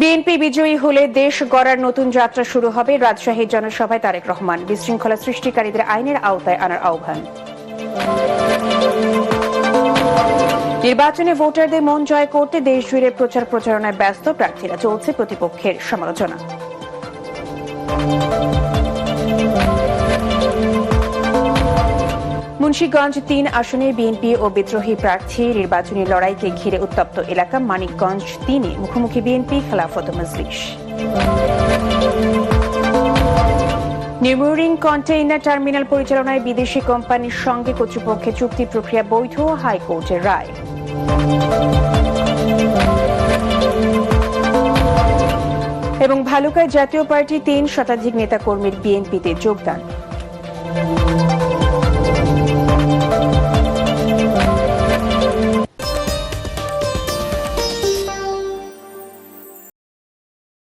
BNP বিজয়ী হলে দেশ গড়ার নতুন যাত্রা শুরু হবে। রাজশাহীর জনসভায় তারেক রহমান বিশৃঙ্খলা সৃষ্টিকারীদের আইনের আওতায় আনার আহ্বান। নির্বাচনে ভোটারদের মন জয় করতে দেশ জুড়ে প্রচার প্রচারণায় ব্যস্ত প্রার্থীরা, চলছে প্রতিপক্ষের সমালোচনা। মুন্সিগঞ্জ ৩ আসনে বিএনপি ও বিদ্রোহী প্রার্থী নির্বাচনী লড়াইকে ঘিরে উত্তপ্ত এলাকা। মানিকগঞ্জ ৩-এ মুখোমুখি BNP Khelafat Majlis. New Mooring container terminal পরিচালনায় বিদেশি কোম্পানির সঙ্গে কর্তৃপক্ষের চুক্তি প্রক্রিয়া বৈধ, হাইকোর্টের রায়। এবং ভালুকায় জাতীয় পার্টি ৩ শতাধিক নেতাকর্মীর বিএনপিতে যোগদান।